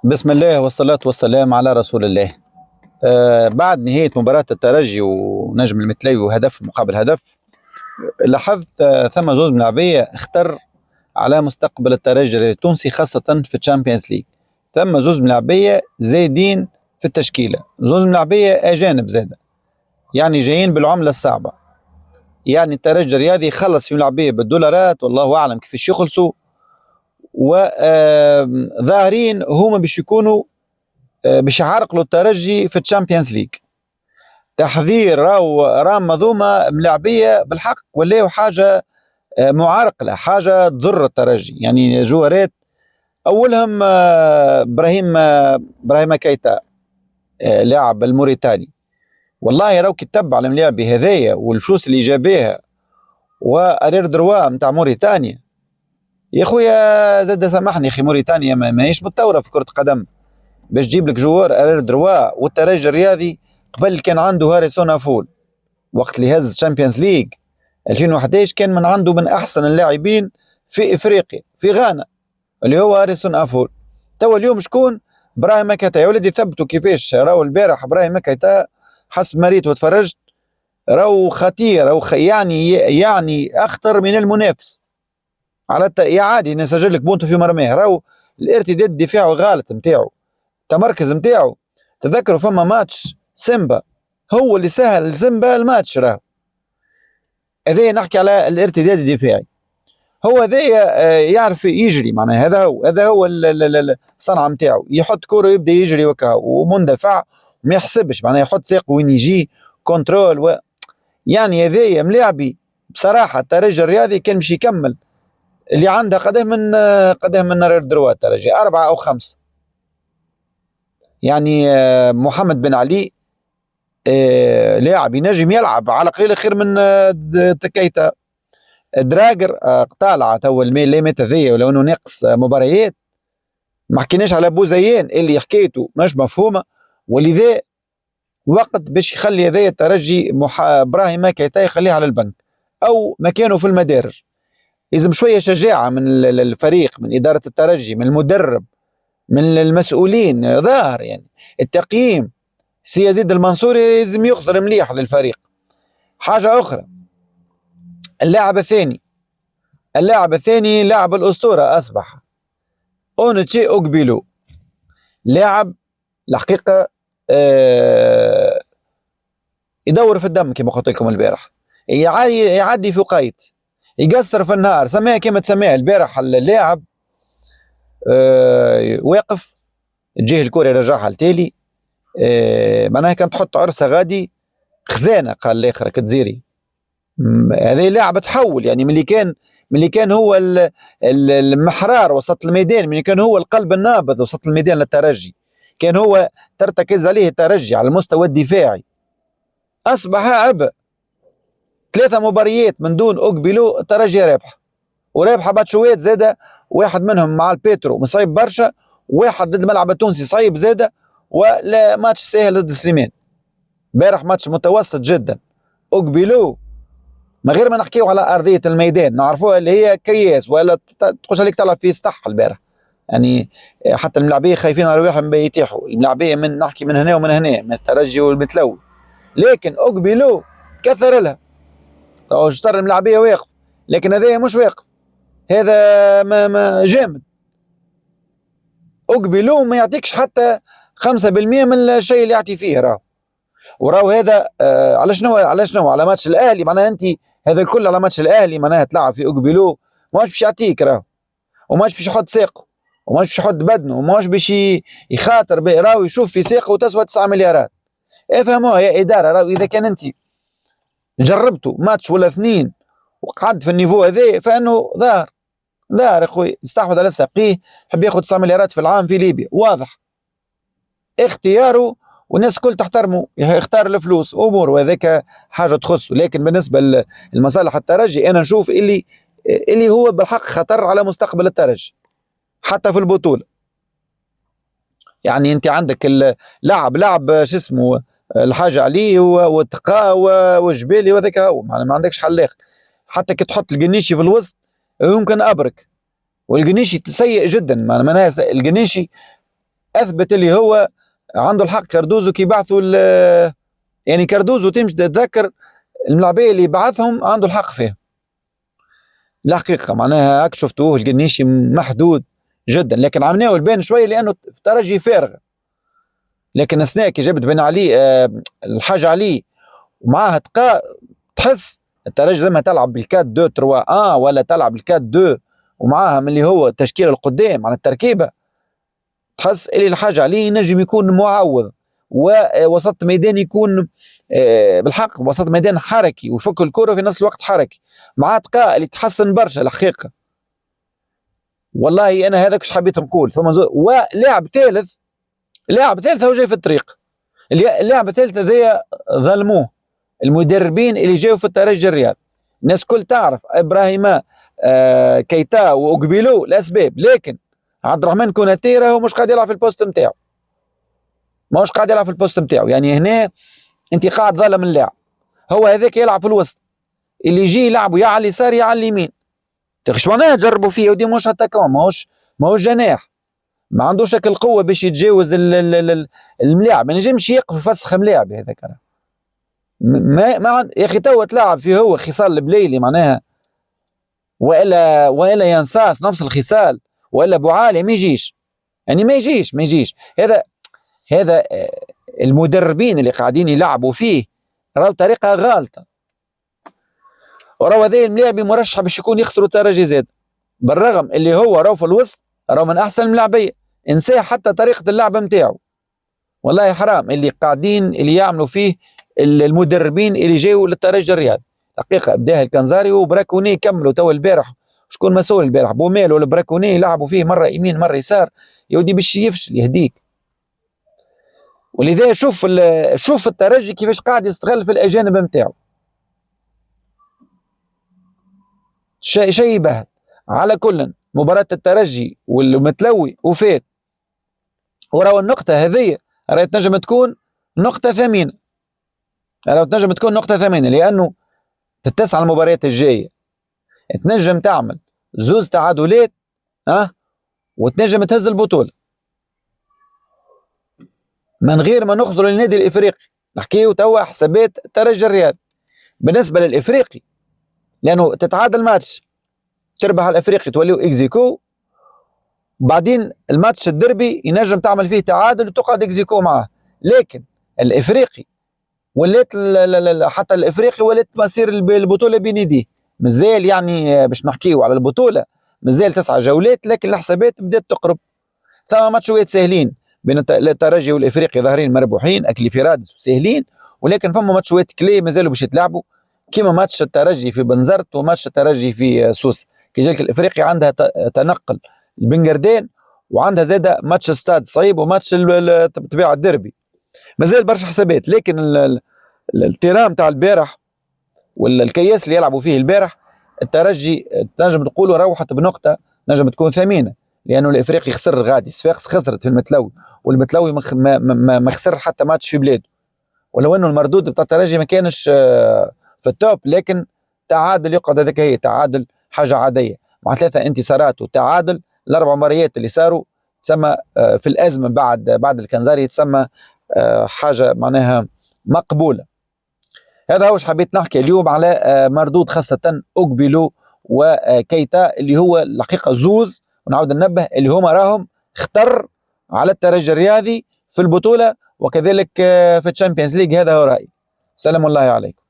بسم الله والصلاة والسلام على رسول الله. بعد نهاية مباراة الترجي ونجم المثلوي وهدف مقابل هدف، لاحظت ثم زوز ملاعبية اختر على مستقبل الترجي التونسي خاصة في الشامبيونز ليج. ثم زوز ملاعبية زايدين في التشكيلة، زوز ملاعبية أجانب زادة، يعني جايين بالعملة الصعبة. يعني الترجي الرياضي خلص في ملاعبية بالدولارات والله أعلم كيفاش يخلصوا، وظاهرين هما باش يكونوا باش يعرقلوا الترجي في الشامبيونز ليج. تحذير راهو منظومه ملاعبيه بالحق ولاو حاجه معرقله، حاجه تضر الترجي. يعني جوارات اولهم ابراهيم كايتا، لاعب الموريتاني. والله راهو كي تتبع الملاعبي هذايا والفلوس اللي جابيها وارير دروا نتاع موريتانيا، يا خويا زاد سامحني اخي، موريتانيا ماهيش متطوره في كره قدم باش تجيب لك جوار ارير دروا. والترجي الرياضي قبل كان عنده هاريسون افول وقت اللي هز تشامبيونز ليج 2011، كان من عنده من احسن اللاعبين في افريقيا في غانا اللي هو هاريسون افول. توا اليوم شكون؟ ابراهيم مكاتا. يا ولدي ثبتوا كيفاش راهو البارح ابراهيم مكاتا، حسب ما ريت وتفرجت راهو خطير، راهو يعني اخطر من المنافس على يا عادي نسجل لك بونتو في مرماه. راهو الارتداد الدفاعي غلط نتاعو، التمركز نتاعو. تذكروا فما ماتش سيمبا هو اللي سهل سيمبا الماتش، راهو هذا نحكي على الارتداد الدفاعي. هو هذا يعرف يجري، معناها هذا هو الصنعه نتاعو، يحط كوره يبدا يجري وكا ومندفع ما يحسبش، معناها يحط ساق وين يجي كنترول يعني هذايا ملاعبي بصراحه. الترجي الرياضي كان باش يكمل اللي عنده قداه من نار دروا الترجي 4 أو 5. يعني محمد بن علي لاعب ينجم يلعب على قليل خير من تكيتا. دراجر طالع تو الليمات هذيا ولو انه ناقص مباريات. ما حكيناش على بوزيان اللي حكيته مش مفهومه، ولذا وقت باش يخلي هذايا الترجي ابراهيم كيتا يخليه على البنك او مكانه في المدارج. لازم شويه شجاعه من الفريق، من اداره الترجي، من المدرب، من المسؤولين. ظاهر يعني التقييم سي يزيد المنصوري لازم يخسر مليح للفريق. حاجه اخرى، اللاعب الثاني لاعب الاسطوره اصبح اونتشي اوغبيلو. لاعب الحقيقه يدور في الدم كما قلت لكم البارح، يعدي في وقيت، يقصر في النهار، سماها كما تسميها. البارح اللاعب واقف، تجيه الكره يرجعها لتالي، معناها كانت تحط عرسه غادي خزانه، قال الاخر كتزيري. هذه لاعب تحول، يعني من اللي كان هو المحرار وسط الميدان، من اللي كان هو القلب النابض وسط الميدان للترجي، كان هو ترتكز عليه الترجي على المستوى الدفاعي، اصبح عبء. 3 مباريات من دون اوغبيلو الترجي رابح، ورابحه باتشوات زاده، واحد منهم مع البيترو مصعب برشا، واحد ضد الملعب التونسي صعيب زاده، ولا ماتش سهل ضد سليمان. امبارح ماتش متوسط جدا. اوغبيلو من غير ما نحكيو على ارضيه الميدان نعرفوها اللي هي كياس، ولا تخش عليك تلعب في سطح البارح. يعني حتى الملاعبيه خايفين على رواحهم يتيحوا الملاعبيه، من نحكي من هنا ومن هنا، من الترجي والمتلوي. لكن اوغبيلو كثر لها، او اشتر الملاعبيه واقف، لكن هذا مش واقف، هذا ما جامد. اوغبيلو ما يعطيكش حتى 5% من الشيء اللي يعطي فيه. وراو هذا على شنو على ماتش الاهلي، معناها انت هذا الكل على ماتش الاهلي معناها تلعب في اوغبيلو، ماش باش يعطيك راهو، وماش باش يحط ساقه، وماش باش يحط بدنه، وماش باش يخاطر راهو يشوف في ساقه وتسوى 9 مليارات. افهموها يا اداره، راهو اذا كان انت جربتوا ماتش ولا 2 وقعد في النيفو هذا، فانه ظاهر اخوي استحوذ على ساقيه، حب ياخذ 9 مليارات في العام في ليبيا، واضح اختياره والناس الكل تحترمه، يختار الفلوس امور وهذاك حاجه تخصه. لكن بالنسبه لمصالح الترجي انا نشوف اللي هو بالحق خطر على مستقبل الترجي حتى في البطوله. يعني انت عندك لعب شو اسمه الحاجه علي والتقاء والجبالي وهذاك، هو ما عندكش حل اخر. حتى كي تحط القنيشي في الوسط يمكن ابرك، والقنيشي سيء جدا. معناها القنيشي اثبت اللي هو عنده الحق. كاردوزو كي بعثوا يعني كاردوزو تمشي تتذكر الملاعبيه اللي بعثهم عنده الحق فيهم الحقيقه. معناها هاك شفتوه القنيشي محدود جدا، لكن عملناه البان شويه لانه في ترجي فارغ. لكن السنه كي جابت بن علي الحاج علي ومعاها تحس الترجي زي ما تلعب بالكات 2 3 ولا تلعب بالكات 2 ومعاها من اللي هو التشكيله القدام على التركيبه، تحس اللي الحاج عليه ينجم يكون معوض، ووسط ميدان يكون بالحق وسط ميدان حركي ويفك الكره في نفس الوقت حركي، مع تقاء اللي تحسن برشا الحقيقه. والله انا هذاك اش حبيت نقول. ثم ولاعب ثالث، لاعب ثالث هو جاي في الطريق. اللاعب الثالث هذايا ظلموه المدربين اللي جاوا في الترجي الرياض. الناس كل تعرف ابراهيم كيتا وقبيلو الاسباب، لكن عبد الرحمن كوناتي راهو مش قاعد يلعب في البوست نتاعو، ماهوش قاعد يلعب في البوست نتاعو. يعني هنا انت قاعد ظالم اللاعب. هو هذاك يلعب في الوسط، اللي يجي يلعبوا يا على اليسار يا على اليمين. ايش معناها تجربوا فيه؟ ودي مش اتاكون، ماهوش جناح، ما عندوش هيك القوه باش يتجاوز الملاعب. ما ينجمش يقف يفسخ ملاعب هذاك. ما يا اخي تو تلعب فيه هو خصال البليلي معناها، والا ينساس نفس الخصال، والا ابو عالي ما يجيش. يعني ما يجيش. هذا المدربين اللي قاعدين يلعبوا فيه راهو طريقه غالطه، وراهو هذا الملاعبي مرشح باش يكون يخسروا الترجي زاد، بالرغم اللي هو راهو في الوسط راهو من احسن الملاعبيه. انساه حتى طريقه اللعب نتاعو. والله حرام اللي قاعدين اللي يعملوا فيه المدربين اللي جاوا للترجي الرياض. حقيقه بداه الكنزاري وبراكوني كملوا تو البارح. شكون مسؤول البارح؟ بوميل ولا براكوني يلعبوا فيه مره يمين مره يسار، يودي باش يفشل يهديك. ولذا شوف الترجي كيفاش قاعد يستغل في الاجانب نتاعو. شيء يبهت. على كل مباراة الترجي والمتلوي وفات، وراو النقطة هذه راهي تنجم تكون نقطة ثمينة. تنجم تكون نقطة ثمينة لأنه في التسع المباريات الجاية تنجم تعمل زوز تعادلات وتنجم تهز البطولة من غير ما نخزر للنادي الإفريقي. نحكيو توا حسابات الترجي الرياضي بالنسبة للإفريقي، لأنه تتعادل ماتش تربح الإفريقي توليو إكزيكو، بعدين الماتش الدربي ينجم تعمل فيه تعادل وتقعد إكزيكو معاه. لكن الإفريقي ولات حتى الإفريقي ولات مصير البطولة بين يديه. مازال يعني باش نحكيو على البطولة مازال 9 جولات، لكن الحسابات بدات تقرب. ثم ماتشوات ساهلين بين الترجي والإفريقي ظاهرين مربوحين أكلي في رادس وساهلين، ولكن فما ماتشوات كلي مازالوا باش يتلعبوا، كيما ماتش الترجي في بنزرت وماتش الترجي في سوس. كي جاك الإفريقي عندها تنقل البنجردين، وعندها زاده ماتش ستاد صعيب وماتش طبيعه الديربي. مازال برشا حسابات، لكن التيران تاع البارح والكياس اللي يلعبوا فيه البارح الترجي تنجم تقولوا روحت بنقطه نجم تكون ثمينه، لانه الافريقي خسر غادي، صفاقس خسرت في المتلوي، والمتلوي ما خسر حتى ماتش في بلاده، ولو انه المردود بتاع الترجي ما كانش في التوب، لكن تعادل يقعد هذاك، هي تعادل حاجه عاديه مع 3 انتصارات وتعادل. الاربع مباريات اللي صاروا تسمى في الازمه بعد الكنزاري تسمى حاجه معناها مقبوله. هذا هو حبيت نحكي اليوم على مردود خاصه اوغبيلو وكيتا اللي هو الحقيقه زوز، ونعاود ننبه اللي هما راهم خطر على الترجي الرياضي في البطوله وكذلك في الشامبيونز ليج. هذا هو رايي. سلام الله عليكم.